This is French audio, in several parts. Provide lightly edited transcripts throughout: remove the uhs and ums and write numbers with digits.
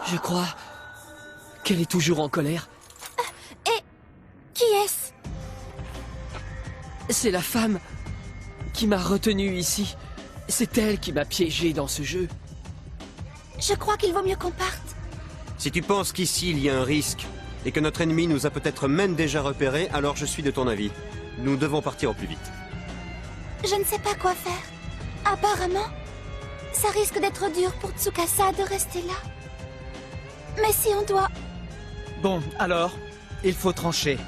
Je crois qu'elle est toujours en colère. Et qui est-ce? C'est la femme qui m'a retenu ici. C'est elle qui m'a piégé dans ce jeu. Je crois qu'il vaut mieux qu'on parte. Si tu penses qu'ici il y a un risque, et que notre ennemi nous a peut-être même déjà repérés, alors je suis de ton avis. Nous devons partir au plus vite. Je ne sais pas quoi faire. Apparemment, ça risque d'être dur pour Tsukasa de rester là. Mais si on doit... Bon, alors, il faut trancher.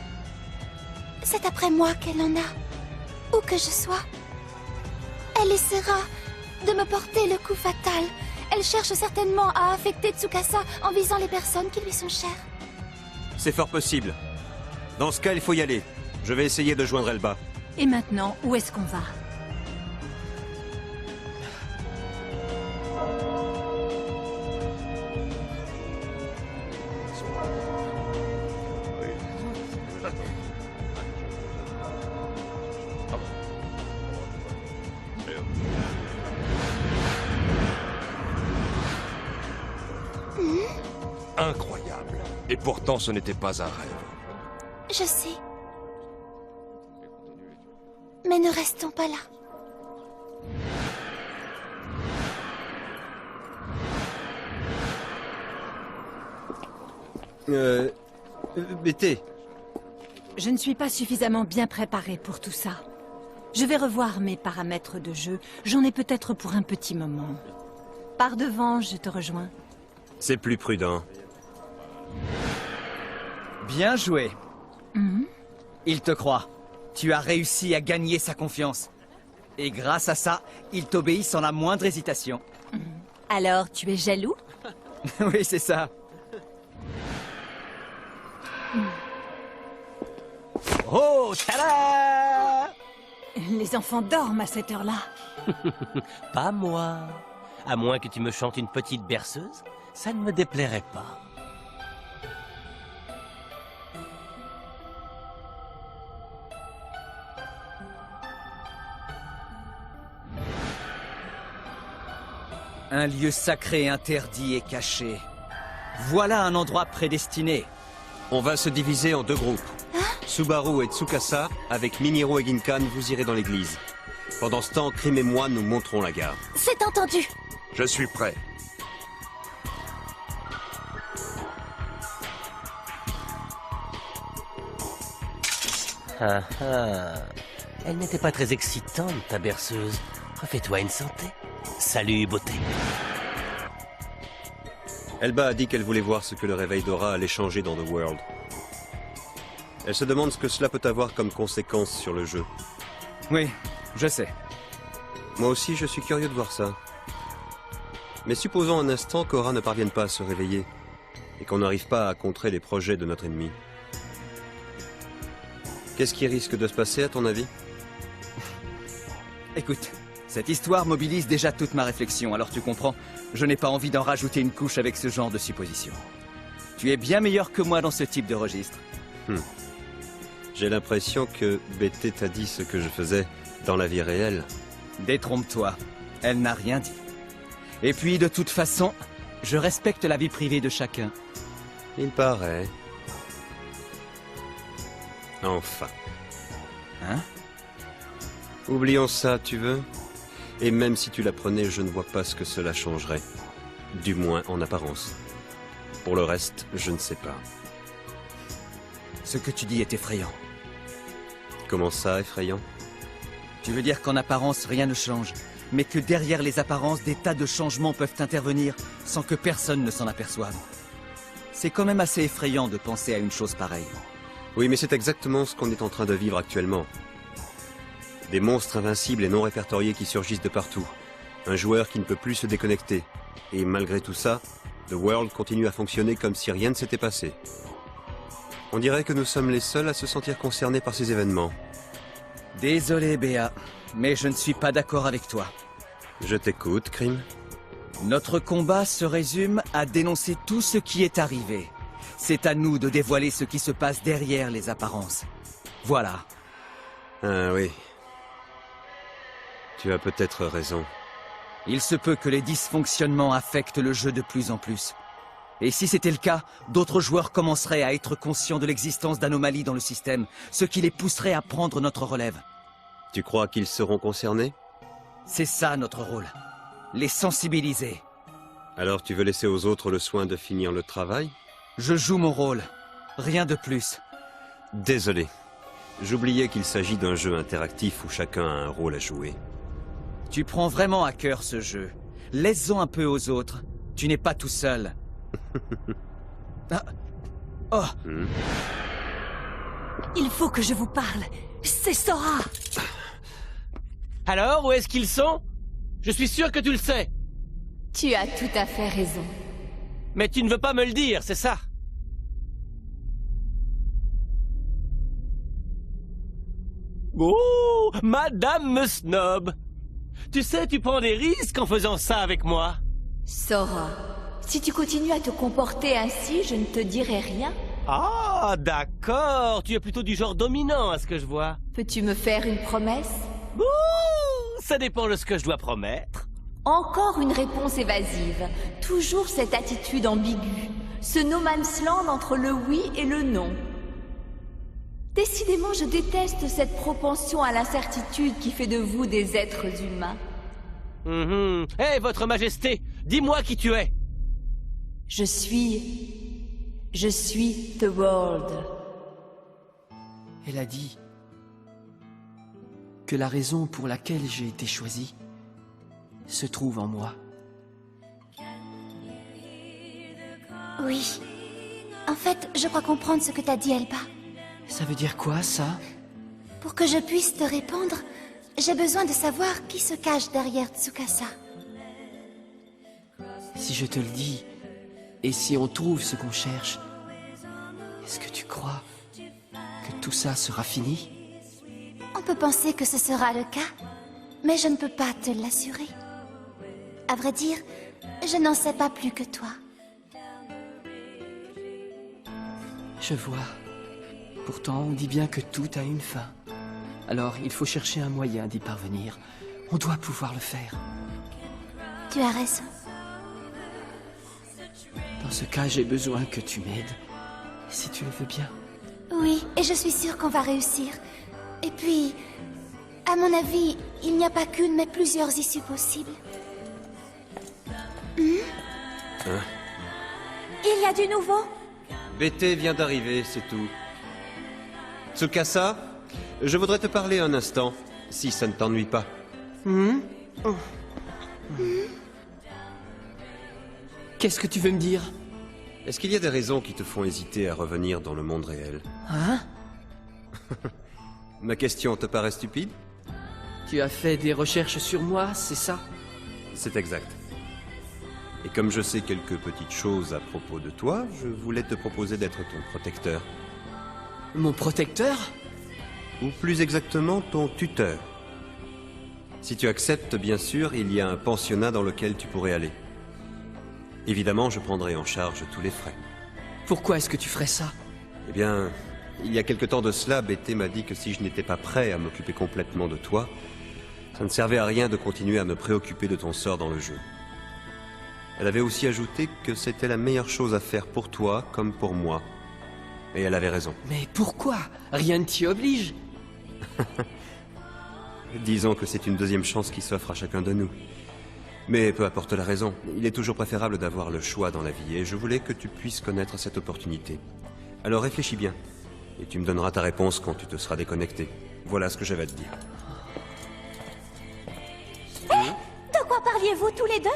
C'est après moi qu'elle en a. Où que je sois. Elle essaiera de me porter le coup fatal. Elle cherche certainement à affecter Tsukasa en visant les personnes qui lui sont chères. C'est fort possible. Dans ce cas, il faut y aller. Je vais essayer de joindre Elba. Et maintenant, où est-ce qu'on va? Incroyable. Et pourtant, ce n'était pas un rêve. Je sais. Mais ne restons pas là. BT. Je ne suis pas suffisamment bien préparée pour tout ça. Je vais revoir mes paramètres de jeu. J'en ai peut-être pour un petit moment. Par devant, je te rejoins. C'est plus prudent. Bien joué. Il te croit. Tu as réussi à gagner sa confiance. Et grâce à ça, il t'obéit sans la moindre hésitation. Alors, tu es jaloux? Oui, c'est ça. Oh, tada! Les enfants dorment à cette heure-là. Pas moi. À moins que tu me chantes une petite berceuse, ça ne me déplairait pas. Un lieu sacré, interdit et caché. Voilà un endroit prédestiné. On va se diviser en deux groupes. Subaru et Tsukasa, avec Miniro et Ginkan, vous irez dans l'église. Pendant ce temps, Krim et moi, nous monterons la gare. C'est entendu. Je suis prêt. Ah ah. Elle n'était pas très excitante, ta berceuse. Refais-toi une santé. Salut, beauté. Elba a dit qu'elle voulait voir ce que le réveil d'Aura allait changer dans The World. Elle se demande ce que cela peut avoir comme conséquence sur le jeu. Oui, je sais. Moi aussi, je suis curieux de voir ça. Mais supposons un instant qu'Aura ne parvienne pas à se réveiller, et qu'on n'arrive pas à contrer les projets de notre ennemi. Qu'est-ce qui risque de se passer, à ton avis? Écoute, cette histoire mobilise déjà toute ma réflexion, alors tu comprends, je n'ai pas envie d'en rajouter une couche avec ce genre de supposition. Tu es bien meilleur que moi dans ce type de registre. J'ai l'impression que BT t'a dit ce que je faisais dans la vie réelle. Détrompe-toi, elle n'a rien dit. Et puis, de toute façon, je respecte la vie privée de chacun. Il paraît. Enfin. Hein? Oublions ça, tu veux? Et même si tu l'apprenais, je ne vois pas ce que cela changerait. Du moins en apparence. Pour le reste, je ne sais pas. Ce que tu dis est effrayant. Comment ça, effrayant? Tu veux dire qu'en apparence, rien ne change, mais que derrière les apparences, des tas de changements peuvent intervenir sans que personne ne s'en aperçoive. C'est quand même assez effrayant de penser à une chose pareille. Oui, mais c'est exactement ce qu'on est en train de vivre actuellement. Des monstres invincibles et non répertoriés qui surgissent de partout. Un joueur qui ne peut plus se déconnecter. Et malgré tout ça, The World continue à fonctionner comme si rien ne s'était passé. On dirait que nous sommes les seuls à se sentir concernés par ces événements. Désolé, Béa, mais je ne suis pas d'accord avec toi. Je t'écoute, Krim. Notre combat se résume à dénoncer tout ce qui est arrivé. C'est à nous de dévoiler ce qui se passe derrière les apparences. Voilà. Ah oui. Tu as peut-être raison. Il se peut que les dysfonctionnements affectent le jeu de plus en plus. Et si c'était le cas, d'autres joueurs commenceraient à être conscients de l'existence d'anomalies dans le système, ce qui les pousserait à prendre notre relève. Tu crois qu'ils seront concernés? C'est ça notre rôle. Les sensibiliser. Alors tu veux laisser aux autres le soin de finir le travail? Je joue mon rôle. Rien de plus. Désolé. J'oubliais qu'il s'agit d'un jeu interactif où chacun a un rôle à jouer. Tu prends vraiment à cœur ce jeu. Laisse-en un peu aux autres. Tu n'es pas tout seul. Ah. Oh. Il faut que je vous parle. C'est Sora. Alors, où est-ce qu'ils sont? Je suis sûr que tu le sais. Tu as tout à fait raison. Mais tu ne veux pas me le dire, c'est ça? Oh, Madame me snob. Tu sais, tu prends des risques en faisant ça avec moi. Sora, si tu continues à te comporter ainsi, je ne te dirai rien. Ah, d'accord. Tu es plutôt du genre dominant, à ce que je vois. Peux-tu me faire une promesse? Ouh, ça dépend de ce que je dois promettre. Encore une réponse évasive. Toujours cette attitude ambiguë. Ce no man's land entre le oui et le non. Décidément, je déteste cette propension à l'incertitude qui fait de vous des êtres humains. Hé, votre majesté, dis-moi qui tu es. Je suis The World. Elle a dit que la raison pour laquelle j'ai été choisi se trouve en moi. Oui. En fait, je crois comprendre ce que t'as dit, Elba. Ça veut dire quoi, ça? Pour que je puisse te répondre, j'ai besoin de savoir qui se cache derrière Tsukasa. Si je te le dis, et si on trouve ce qu'on cherche, est-ce que tu crois que tout ça sera fini? On peut penser que ce sera le cas, mais je ne peux pas te l'assurer. À vrai dire, je n'en sais pas plus que toi. Je vois. Pourtant, on dit bien que tout a une fin. Alors, il faut chercher un moyen d'y parvenir. On doit pouvoir le faire. Tu as raison. Dans ce cas, j'ai besoin que tu m'aides, si tu le veux bien. Oui, et je suis sûre qu'on va réussir. Et puis, à mon avis, il n'y a pas qu'une, mais plusieurs issues possibles. Il y a du nouveau? BT vient d'arriver, c'est tout. Tsukasa, je voudrais te parler un instant, si ça ne t'ennuie pas. Qu'est-ce que tu veux me dire? Est-ce qu'il y a des raisons qui te font hésiter à revenir dans le monde réel? Hein? Ma question te paraît stupide? Tu as fait des recherches sur moi, c'est ça? C'est exact. Et comme je sais quelques petites choses à propos de toi, je voulais te proposer d'être ton protecteur. Mon protecteur? Ou plus exactement, ton tuteur. Si tu acceptes, bien sûr, il y a un pensionnat dans lequel tu pourrais aller. Évidemment, je prendrai en charge tous les frais. Pourquoi est-ce que tu ferais ça? Eh bien, il y a quelque temps de cela, BT m'a dit que si je n'étais pas prêt à m'occuper complètement de toi, ça ne servait à rien de continuer à me préoccuper de ton sort dans le jeu. Elle avait aussi ajouté que c'était la meilleure chose à faire pour toi comme pour moi. Et elle avait raison. Mais pourquoi? Rien ne t'y oblige. Disons que c'est une deuxième chance qui s'offre à chacun de nous. Mais peu importe la raison, il est toujours préférable d'avoir le choix dans la vie, et je voulais que tu puisses connaître cette opportunité. Alors réfléchis bien, et tu me donneras ta réponse quand tu te seras déconnecté. Voilà ce que j'avais à te dire. De quoi parliez-vous tous les deux?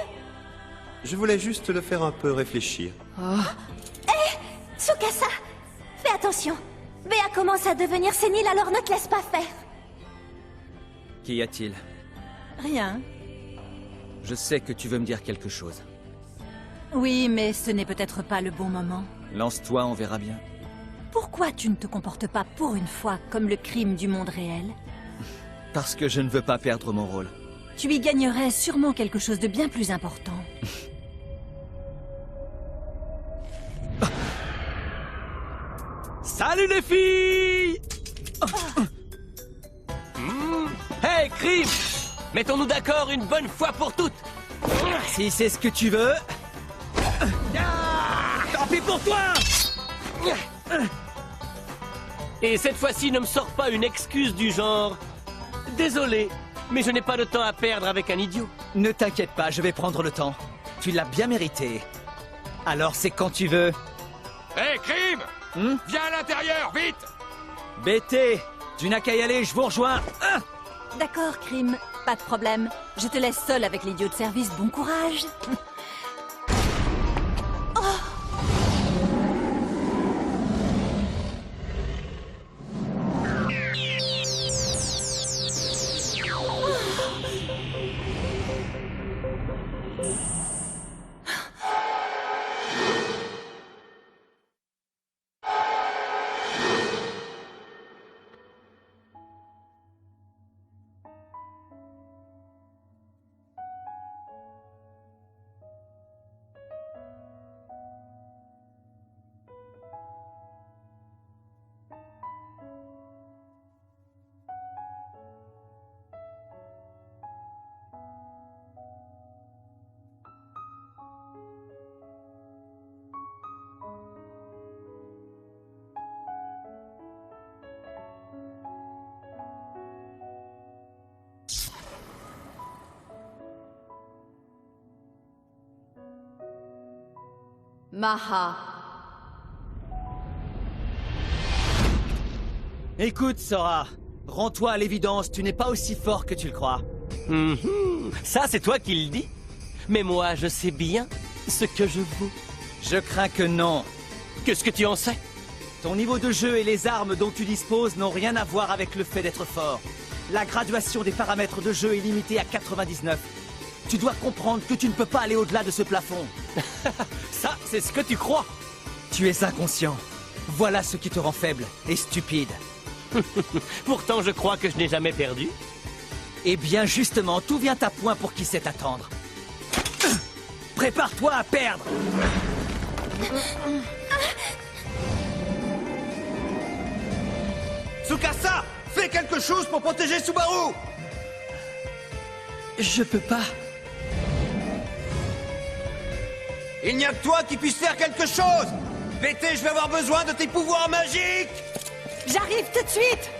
Je voulais juste le faire un peu réfléchir. Tsukasa, fais attention. Béa commence à devenir sénile, alors ne te laisse pas faire. Qu'y a-t-il? Rien. Je sais que tu veux me dire quelque chose. Oui, mais ce n'est peut-être pas le bon moment. Lance-toi, on verra bien. Pourquoi tu ne te comportes pas pour une fois comme le crime du monde réel? Parce que je ne veux pas perdre mon rôle. Tu y gagnerais sûrement quelque chose de bien plus important. Salut les filles! Hey, Crime! Mettons-nous d'accord une bonne fois pour toutes! Si c'est ce que tu veux... Ah! frapper pour toi! Et cette fois-ci, ne me sors pas une excuse du genre... Désolé, mais je n'ai pas de temps à perdre avec un idiot. Ne t'inquiète pas, je vais prendre le temps. Tu l'as bien mérité. Alors c'est quand tu veux. Hé, Crime! Viens à l'intérieur, vite! BT, tu n'as qu'à y aller, je vous rejoins. D'accord, Crime, pas de problème. Je te laisse seul avec l'idiot de service, bon courage. Maha. Écoute, Sora, rends-toi à l'évidence, tu n'es pas aussi fort que tu le crois. Ça, c'est toi qui le dis. Mais moi, je sais bien ce que je vaux. Je crains que non. Qu'est-ce que tu en sais? Ton niveau de jeu et les armes dont tu disposes n'ont rien à voir avec le fait d'être fort. La graduation des paramètres de jeu est limitée à 99. Tu dois comprendre que tu ne peux pas aller au-delà de ce plafond. Ça, c'est ce que tu crois. Tu es inconscient. Voilà ce qui te rend faible et stupide. Pourtant, je crois que je n'ai jamais perdu. Eh bien, justement, tout vient à point pour qui sait attendre. Prépare-toi à perdre. Tsukasa, fais quelque chose pour protéger Subaru! Je peux pas. Il n'y a que toi qui puisse faire quelque chose! BT, je vais avoir besoin de tes pouvoirs magiques! J'arrive tout de suite.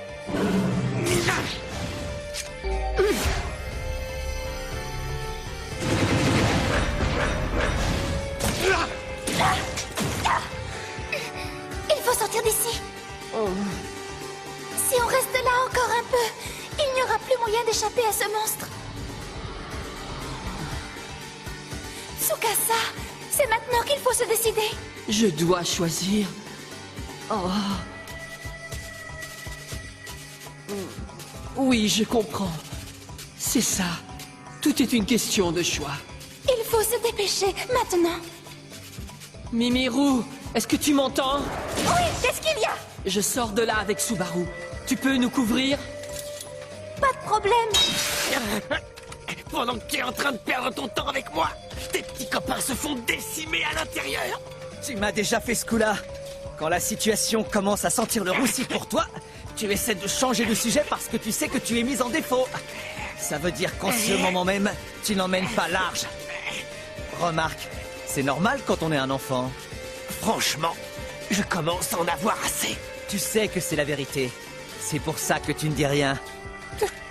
Il faut sortir d'ici. Si on reste là encore un peu, il n'y aura plus moyen d'échapper à ce monstre. Tsukasa, c'est maintenant qu'il faut se décider. Je dois choisir. Oh. Oui, je comprends. C'est ça. Tout est une question de choix. Il faut se dépêcher maintenant. Mimiru, est-ce que tu m'entends? Oui, qu'est-ce qu'il y a? Je sors de là avec Subaru. Tu peux nous couvrir? Pas de problème. Pendant que tu es en train de perdre ton temps avec moi, tes petits copains se font décimer à l'intérieur. Tu m'as déjà fait ce coup-là. Quand la situation commence à sentir le roussi pour toi, tu essaies de changer de sujet parce que tu sais que tu es mise en défaut. Ça veut dire qu'en ce moment même, tu n'emmènes pas large. Remarque, c'est normal quand on est un enfant. Franchement, je commence à en avoir assez. Tu sais que c'est la vérité. C'est pour ça que tu ne dis rien.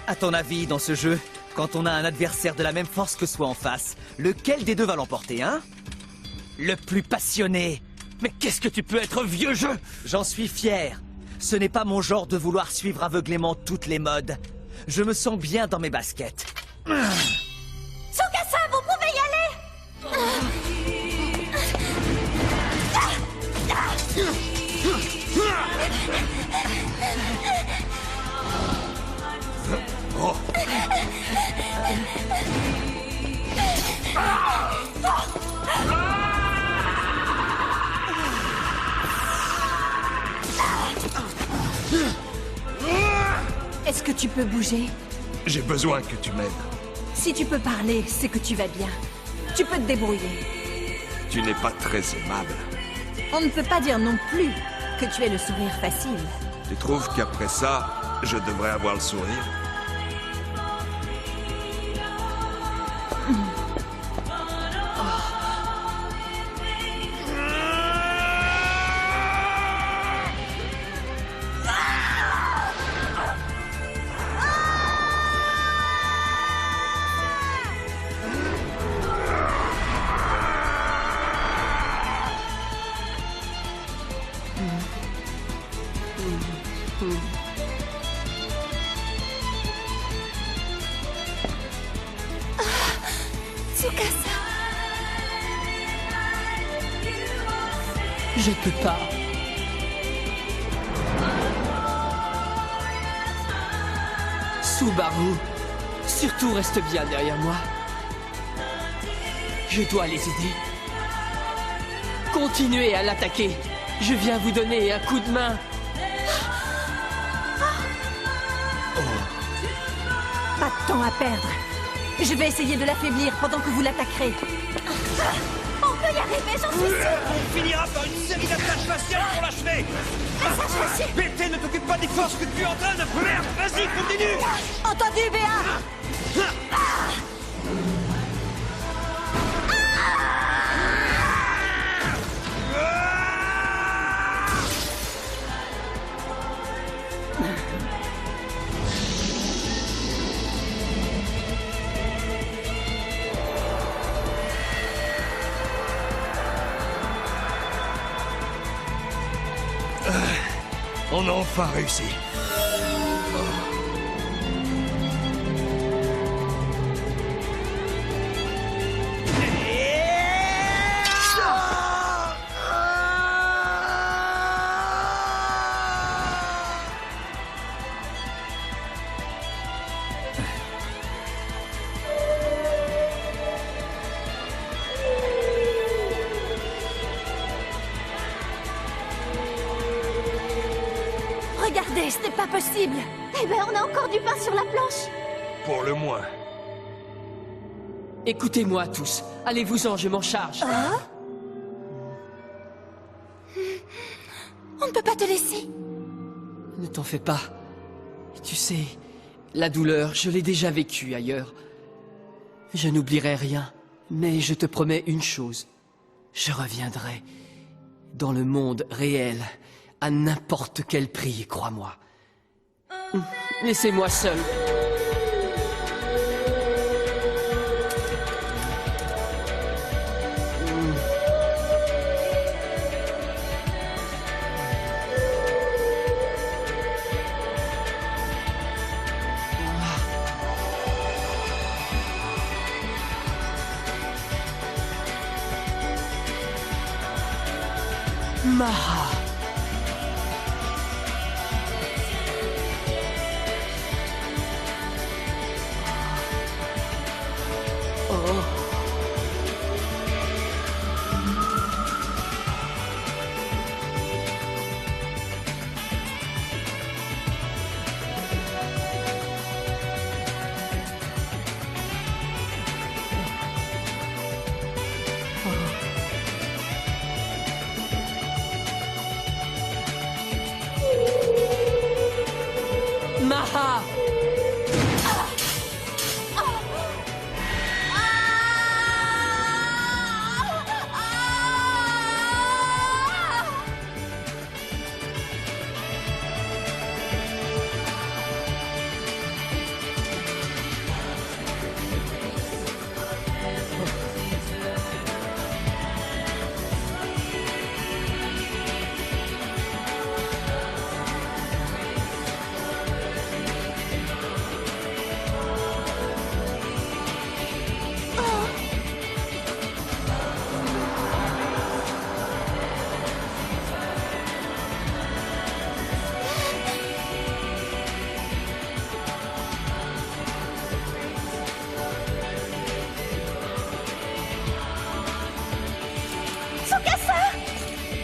À ton avis, dans ce jeu, quand on a un adversaire de la même force que soi en face, lequel des deux va l'emporter, hein? Le plus passionné. Mais qu'est-ce que tu peux être vieux jeu? J'en suis fier. Ce n'est pas mon genre de vouloir suivre aveuglément toutes les modes. Je me sens bien dans mes baskets. Tsukasa, vous pouvez y aller. Est-ce que tu peux bouger? J'ai besoin que tu m'aides. Si tu peux parler, c'est que tu vas bien. Tu peux te débrouiller. Tu n'es pas très aimable. On ne peut pas dire non plus que tu aies le sourire facile. Tu trouves qu'après ça, je devrais avoir le sourire? Tsukasa. Je peux pas. Subaru, surtout reste bien derrière moi. Je dois les aider. Continuez à l'attaquer. Je viens vous donner un coup de main. Pas de temps à perdre. Je vais essayer de l'affaiblir pendant que vous l'attaquerez. On peut y arriver, j'en suis sûre. On finira par une série d'attaques faciales pour l'achever. Message reçu. BT, ne t'occupe pas des forces que tu es en train de... Merde, vas-y, continue. Entendu, BA. On a enfin réussi. Regardez, ce n'est pas possible. Eh ben, on a encore du pain sur la planche. Pour le moins. Écoutez-moi tous. Allez-vous-en, je m'en charge. On ne peut pas te laisser. Ne t'en fais pas. Tu sais, la douleur, je l'ai déjà vécue ailleurs. Je n'oublierai rien, mais je te promets une chose. Je reviendrai dans le monde réel, à n'importe quel prix, crois-moi. Laissez-moi seul. Maha. Maha.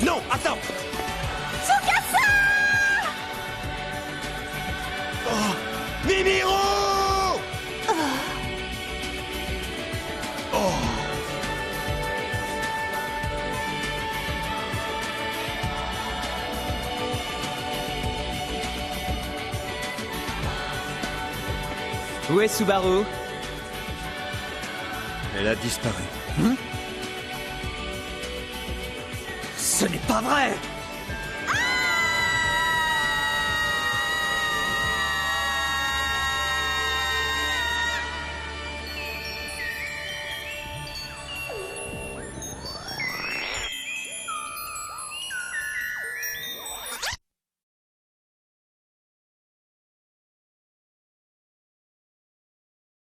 Non, attends. Tsukasa! Oh, Mimiro! Oh. Où est Subaru? Elle a disparu. Ce n'est pas vrai!